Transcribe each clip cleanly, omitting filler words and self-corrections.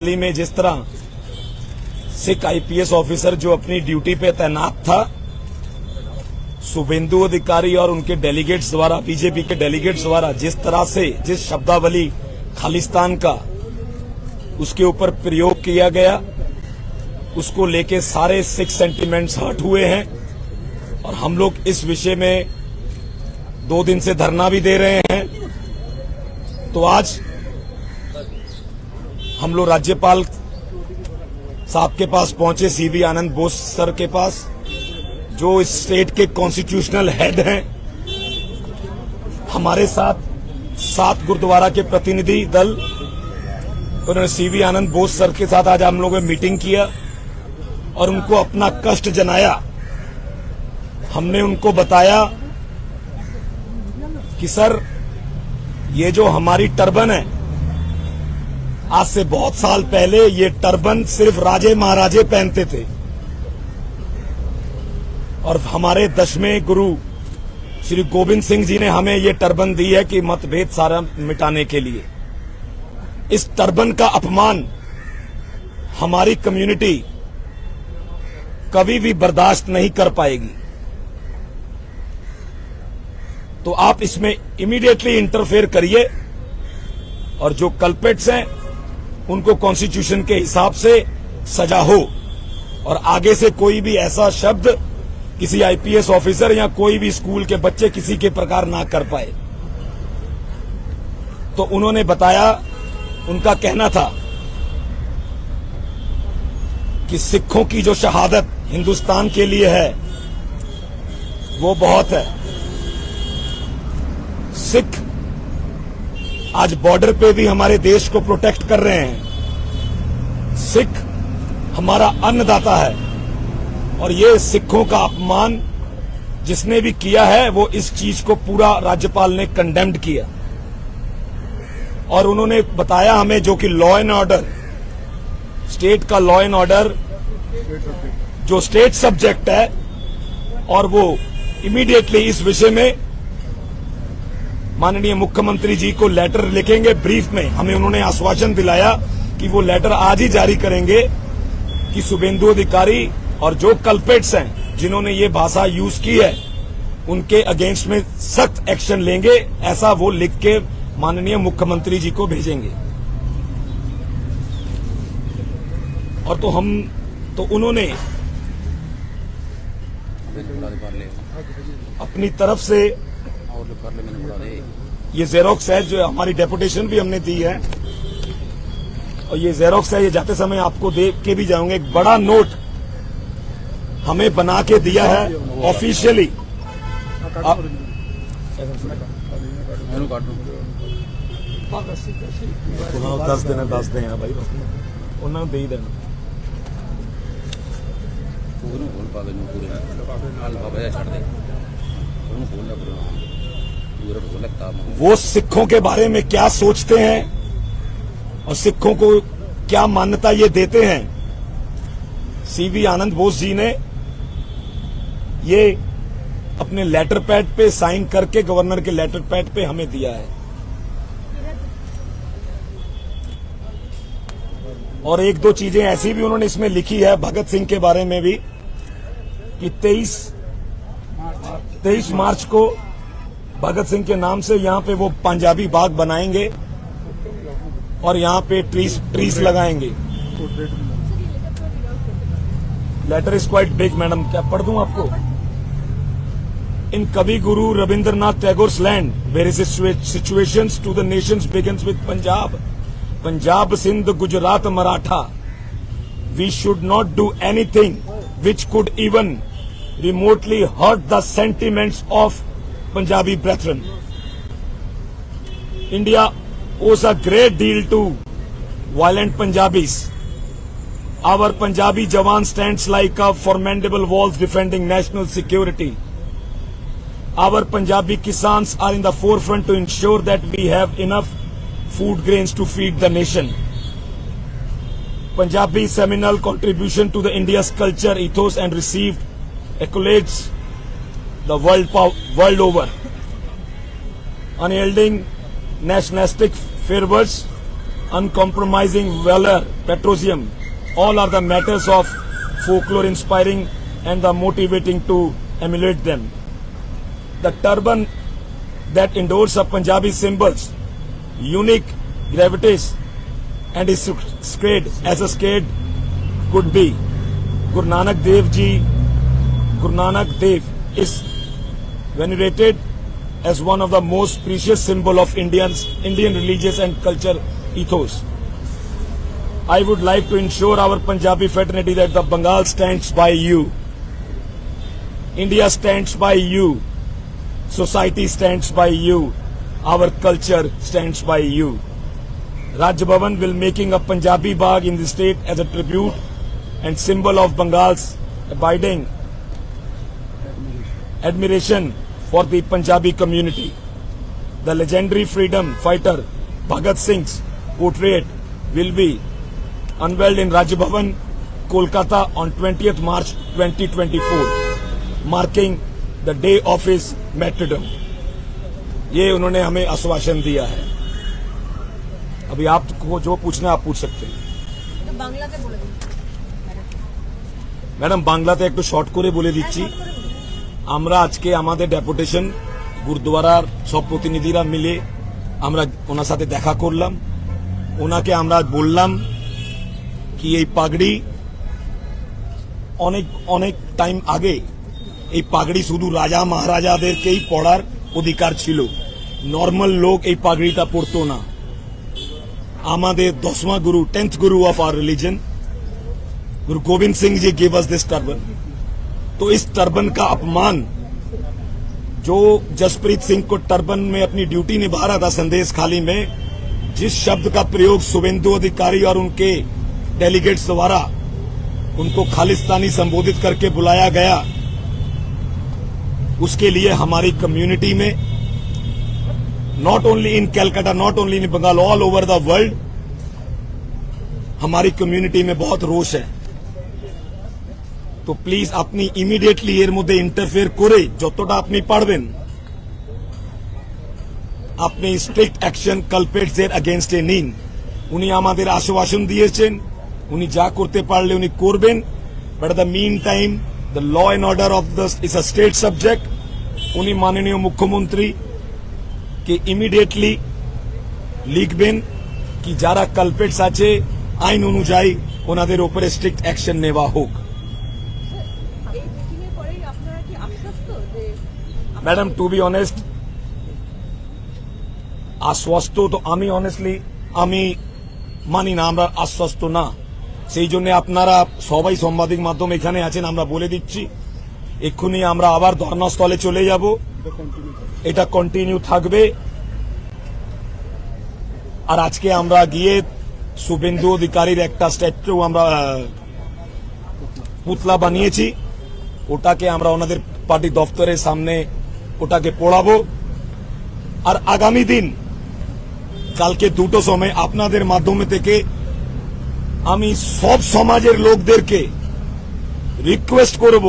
दिल्ली में जिस तरह सिख आईपीएस ऑफिसर जो अपनी ड्यूटी पे तैनात था, शुभेंदु अधिकारी और उनके डेलीगेट्स द्वारा, बीजेपी के डेलीगेट्स द्वारा जिस तरह से जिस शब्दावली खालिस्तान का उसके ऊपर प्रयोग किया गया, उसको लेके सारे सिख सेंटिमेंट्स हर्ट हुए हैं और हम लोग इस विषय में 2 दिन से धरना भी दे रहे हैं। तो आज हम लोग राज्यपाल साहब के पास पहुंचे, सीवी आनंद बोस सर के पास, जो इस स्टेट के कॉन्स्टिट्यूशनल हेड हैं। हमारे साथ 7 गुरुद्वारा के प्रतिनिधि दल, उन्होंने सीवी आनंद बोस सर के साथ आज हम लोगों ने मीटिंग किया और उनको अपना कष्ट जनाया। हमने उनको बताया कि सर, ये जो हमारी टर्बन है, आज से बहुत साल पहले ये टर्बन सिर्फ राजे महाराजे पहनते थे और हमारे 10वें गुरु श्री गोविंद सिंह जी ने हमें ये टर्बन दी है कि मतभेद सारा मिटाने के लिए। इस टर्बन का अपमान हमारी कम्युनिटी कभी भी बर्दाश्त नहीं कर पाएगी। तो आप इसमें इमीडिएटली इंटरफेयर करिए और जो कल्प्रिट्स हैं उनको कॉन्स्टिट्यूशन के हिसाब से सजा हो और आगे से कोई भी ऐसा शब्द किसी आईपीएस ऑफिसर या कोई भी स्कूल के बच्चे किसी के प्रकार ना कर पाए। तो उन्होंने बताया, उनका कहना था कि सिखों की जो शहादत हिंदुस्तान के लिए है वो बहुत है। सिख आज बॉर्डर पे भी हमारे देश को प्रोटेक्ट कर रहे हैं। सिख हमारा अन्नदाता है और ये सिखों का अपमान जिसने भी किया है वो इस चीज को पूरा राज्यपाल ने कंडेम्ड किया और उन्होंने बताया हमें, जो कि लॉ एंड ऑर्डर, स्टेट का लॉ एंड ऑर्डर जो स्टेट सब्जेक्ट है, और वो इमीडिएटली इस विषय में माननीय मुख्यमंत्री जी को लेटर लिखेंगे। ब्रीफ में हमें उन्होंने आश्वासन दिलाया कि वो लेटर आज ही जारी करेंगे कि शुभेंदु अधिकारी और जो कल्प्रिट्स हैं जिन्होंने ये भाषा यूज की है उनके अगेंस्ट में सख्त एक्शन लेंगे, ऐसा वो लिख के माननीय मुख्यमंत्री जी को भेजेंगे। और तो उन्होंने अपनी तरफ से ये जेरोक्स है जो हमारी डेपुटेशन भी हमने दी है और ये जेरोक्स है, ये जाते समय आपको दे के भी जाऊंगे। एक बड़ा नोट हमें बना के दिया है ऑफिशियली। 10 दिन भाई उन्होंने दे ही देना। वो सिखों के बारे में क्या सोचते हैं और सिखों को क्या मान्यता ये देते हैं, सीवी आनंद बोस जी ने ये अपने लेटर पैड पे साइन करके गवर्नर के लेटर पैड पे हमें दिया है। और 1-2 चीजें ऐसी भी उन्होंने इसमें लिखी है भगत सिंह के बारे में भी कि 23 मार्च को भगत सिंह के नाम से यहाँ पे वो पंजाबी बाग बनाएंगे और यहाँ पे ट्रीज लगाएंगे। Letter is quite big madam, क्या पढ़ दूं आपको? In Kavi Guru Rabindranath Tagore's land where is situations to the nations begins with Punjab Sindh Gujarat Maratha, we should not do anything which could even remotely hurt the sentiments of Punjabi brethren. India owes a great deal to violent Punjabis. Our Punjabi Jawan stands like a formidable wall defending national security. Our Punjabi Kisans are in the forefront to ensure that we have enough food grains to feed the nation. Punjabi seminal contribution to the India's culture, ethos and received accolades the world over. Unyielding nationalistic fervors uncompromising valor, patriotism, all are the matters of folklore inspiring and the motivating to emulate them. The turban that endorses a Punjabi symbols, unique gravitas and is sacred as a skate could be. Guru Nanak Dev is venerated as one of the most precious symbol of Indian religious and culture ethos. I would like to ensure our Punjabi fraternity that the Bengal stands by you. India stands by you. Society stands by you. Our culture stands by you. Raj Bhavan will making a Punjabi Bagh in the state as a tribute and symbol of Bengal's abiding admiration for the Punjabi community. The legendary freedom fighter Bhagat Singh's portrait will be unveiled in Raj Bhavan, Kolkata on 20th March 2024, marking the day of his martyrdom. ये उन्होंने हमें आश्वासन दिया है. अभी आपको जो पूछना है आप पूछ सकते हैं. ম্যাডাম বাংলাতে একটু শর্ট করে বলে দিচ্ছি. আমরা আজকে আমাদের ডেপুটেশন গুরুদ্বারার সব প্রতিনিধিরা মিলে আমরা ওনার সাথে দেখা করলাম. ওনাকে আমরা বললাম কি এই পাগড়ি অনেক অনেক টাইম আগে এই পাগড়ি শুধু রাজা মহারাজাদেরকেই পরার অধিকার ছিল. নর্মাল লোক এই পাগড়িটা পরতো না. আমাদের 10वां गुरु 10th Guru of our religion Guru Govind Singh ji give us this turban. तो इस टर्बन का अपमान जो जसप्रीत सिंह को टर्बन में अपनी ड्यूटी निभा रहा था संदेश खाली में, जिस शब्द का प्रयोग शुभेंदु अधिकारी और उनके डेलीगेट्स द्वारा उनको खालिस्तानी संबोधित करके बुलाया गया, उसके लिए हमारी कम्युनिटी में not only in Calcutta, not only in Bengal, all over the world हमारी कम्युनिटी में बहुत रोष है. तो प्लीज अपनी इमिडिएटली एर मध्य इंटरफेयर करे যতটা আপনি পারবেন আপনি স্ট্রিক্ট অ্যাকশন কালপ্রিটসদের এগেইনস্টে নিন. উনি আমাদের আশ্বাসন দিয়েছেন উনি যা করতে পারলে উনি করবেন. But at the mean time the law and order of the is a state subject. উনি মাননীয় মুখ্যমন্ত্রী কে ইমিডিয়েটলি লিখবেন কি যারা কালপ্রিটস আছে আইন অনুযায়ী ওনাদের উপরে স্ট্রিক্ট অ্যাকশন নেওয়া হোক. ম্যাডাম টু বি অনেস্ট আশ্বস্ত তো আমি অনেস্টলি আমি মানি না, আমরা আশ্বস্ত না. সেই জন্য আপনারা সবাই সাংবাদিক মাধ্যম এখানে আছেন, আমরা বলে দিচ্ছি এক্ষুনি আমরা আবার ধর্নাস্থলে চলে যাব. এটা কন্টিনিউ থাকবে. আর আজকে আমরা গিয়ে শুভেন্দু অধিকারীর একটা স্ট্যাচু আমরা পুতলা বানিয়েছি, ওটাকে আমরা ওনাদের পার্টি দপ্তরের সামনে ওটাকে পোড়াবো. আর আগামী দিন কালকে 2টো সময় আপনাদের মাধ্যমে থেকে আমি সব সমাজের লোকদেরকে রিকোয়েস্ট করব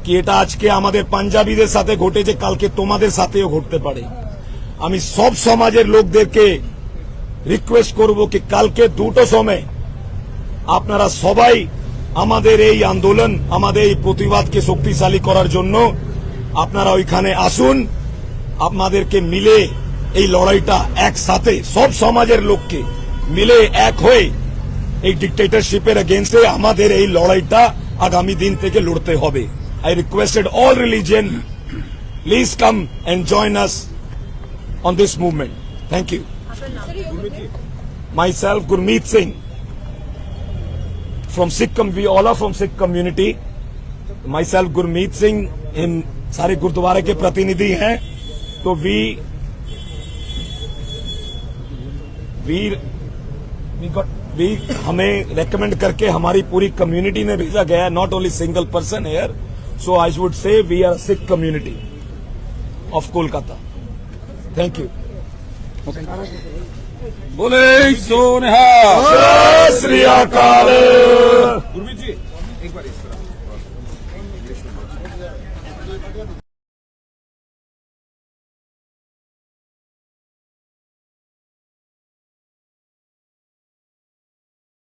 কি এটা আজকে আমাদের পাঞ্জাবিদের সাথে ঘটেছে, কালকে তোমাদের সাথেও ঘটতে পারে. আমি সব সমাজের লোকদেরকে রিকোয়েস্ট করব কি কালকে 2টো সময় আপনারা সবাই আমাদের এই আন্দোলন আমাদের এই প্রতিবাদকে শক্তিশালী করার জন্য আপনারা ওইখানে আসুন. আপনাদেরকে মিলে এই লড়াইটা একসাথে সব সমাজের লোককে মিলে এক হয়ে এই ডিক্টেটরশিপের এগেইনস্টে আমাদের এই লড়াইটা আগামী দিন থেকে লড়তে হবে. I requested all religion, please come and join us on this movement. Thank you. Myself, Gurmeet Singh, from Sikh, we all are from Sikh community. Myself, Gurmeet Singh, in सारे गुरुद्वारे के प्रतिनिधि हैं. तो वी हमें रेकमेंड करके हमारी पूरी कम्युनिटी में भेजा गया है, not only single person here. So I would say we are a Sikh community of Kolkata. Thank you. Okay. बोले सो निहाल. जय श्री अकाल.